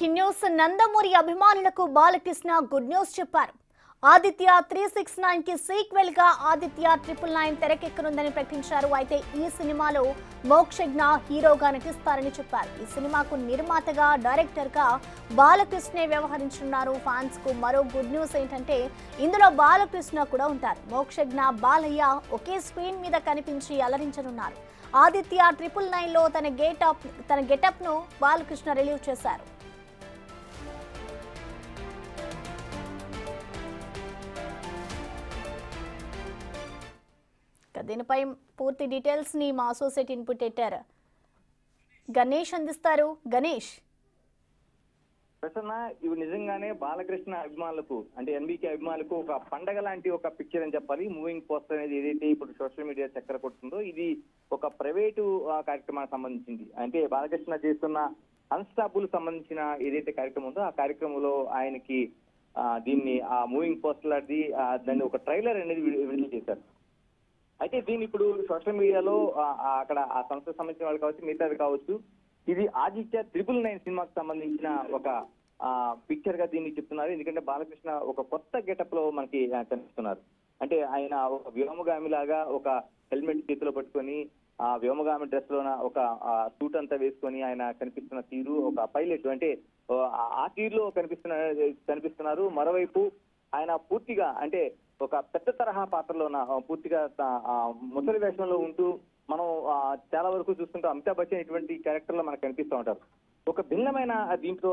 Breaking news Nandamuri అభిమానులకు Balakrishna good news చెప్పారు. ఆదిత్య 369 కి సీక్వెల్ గా ఆదిత్య 999 తెరకెక్కనుందని ప్రకటించారు. అయితే ఈ సినిమాలో మోక్షజ్ఞ హీరోగా నటిస్తారని చెప్పారు. ఈ సినిమాకు నిర్మాతగా డైరెక్టర్ గా బాలకృష్ణే వ్యవహరించనున్నారు. ఫ్యాన్స్ కు మరో గుడ్ న్యూస్ ఏంటంటే ఇందులో బాలకృష్ణ కూడా ఉంటారు. మోక్షజ్ఞ బాలయ్య ఒకే స్క్రీన్ మీద కనిపించి అలరించనున్నారు. ఆదిత్య 999 లో తన గెటప్ ను బాలకృష్ణ రిలీవ్ చేశారు. దీనిపై పూర్తి డీటెయిల్స్ ని మా అసోసియేట్ ఇన్పుట్ ఎడిటర్ గణేష్ అందిస్తారు. గణేష్, ప్రసన్న, ఇవి నిజంగానే బాలకృష్ణ అభిమానులకు అంటే ఎన్బీకే అభిమానులకు ఒక పండగ లాంటి ఒక పిక్చర్ అని చెప్పాలి. మూవింగ్ పోస్టర్ అనేది ఏదైతే ఇప్పుడు సోషల్ మీడియా చక్కర కొడుతుందో ఇది ఒక ప్రైవేటు కార్యక్రమానికి సంబంధించింది. అంటే బాలకృష్ణ చేస్తున్న అన్స్టాపుల్ సంబంధించిన ఏదైతే కార్యక్రమం ఉందో ఆ కార్యక్రమంలో ఆయనకి దీన్ని ఆ మూవింగ్ పోస్టర్ అది దాన్ని ఒక ట్రైలర్ అనేది విడుదల చేశారు. అయితే దీన్ని ఇప్పుడు సోషల్ మీడియాలో అక్కడ ఆ సంస్థకు సంబంధించిన వాళ్ళు కావచ్చు, మిగతాది కావచ్చు, ఇది ఆదిత్య 999 సినిమాకి సంబంధించిన ఒక పిక్చర్ గా దీన్ని చెప్తున్నారు. ఎందుకంటే బాలకృష్ణ ఒక కొత్త గెటప్ లో మనకి కనిపిస్తున్నారు. అంటే ఆయన ఒక వ్యోమగామి లాగా ఒక హెల్మెట్ చేతిలో పట్టుకొని ఆ వ్యోమగామి డ్రెస్ లోన ఒక సూట్ అంతా వేసుకొని ఆయన కనిపిస్తున్న తీరు ఒక పైలట్ అంటే ఆ తీరులో కనిపిస్తున్నారు. మరోవైపు ఆయన పూర్తిగా అంటే ఒక పెద్ద తరహా పాత్రలోన పూర్తిగా ముసలి వేషంలో ఉంటూ మనం చాలా వరకు చూస్తుంటాం. అమితాబ్ బచ్చన్ ఇటువంటి క్యారెక్టర్ లో మనకు కనిపిస్తూ ఉంటారు. ఒక భిన్నమైన దీంట్లో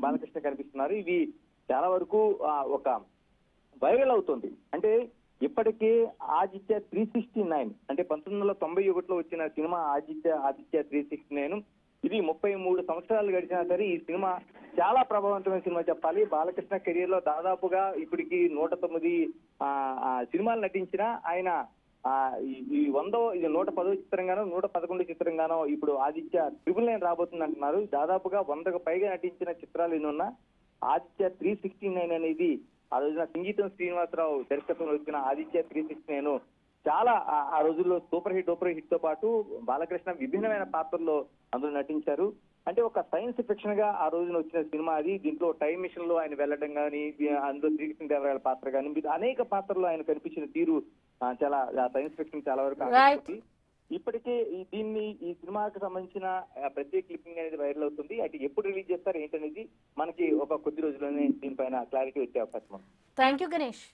బాలకృష్ణ కనిపిస్తున్నారు. ఇది చాలా వరకు ఒక వైరల్ అవుతుంది. అంటే ఇప్పటికే ఆదిత్య 369 అంటే 1991లో వచ్చిన సినిమా ఆదిత్య 369 ఇది 33 సంవత్సరాలు గడిచినా సరే ఈ సినిమా చాలా ప్రభావవంతమైన సినిమా చెప్పాలి. బాలకృష్ణ కెరీర్ లో దాదాపుగా ఇప్పటికి 109 సినిమాలు నటించిన ఆయన ఈ 110వ చిత్రంగానో 111 చిత్రంగానో ఇప్పుడు ఆదిత్య 999 రాబోతుంది అంటున్నారు. దాదాపుగా 100కు పైగా నటించిన చిత్రాలు ఎన్నున్నా ఆదిత్య 369 అనేది ఆ రోజున సంగీతం శ్రీనివాసరావు దర్శకత్వంలో వచ్చిన ఆదిత్య 369 చాలా ఆ రోజుల్లో సూపర్ హిట్ తో పాటు బాలకృష్ణ విభిన్నమైన పాత్రల్లో అందులో నటించారు. అంటే ఒక సైన్స్ ఫిక్షన్ గా ఆ రోజున వచ్చిన సినిమా అది. దీంట్లో టైం మిషన్ లో ఆయన వెళ్ళడం కానీ, అందులో శ్రీకృష్ణదేవరాయల పాత్ర కానీ, అనేక పాత్రల్లో ఆయన కనిపించిన తీరు చాలా సైన్స్ ఫిక్షన్ చాలా వరకు ఆకర్షించింది. ఇప్పటికే ఈ సినిమాకి సంబంధించిన ప్రత్యేక క్లిప్పింగ్ అనేది వైరల్ అవుతుంది. అది ఎప్పుడు రిలీజ్ చేస్తారు ఏంటనేది మనకి ఒక కొద్ది రోజుల్లోనే దీనిపైన క్లారిటీ వచ్చే అవకాశం ఉంది. Thank you Ganesh.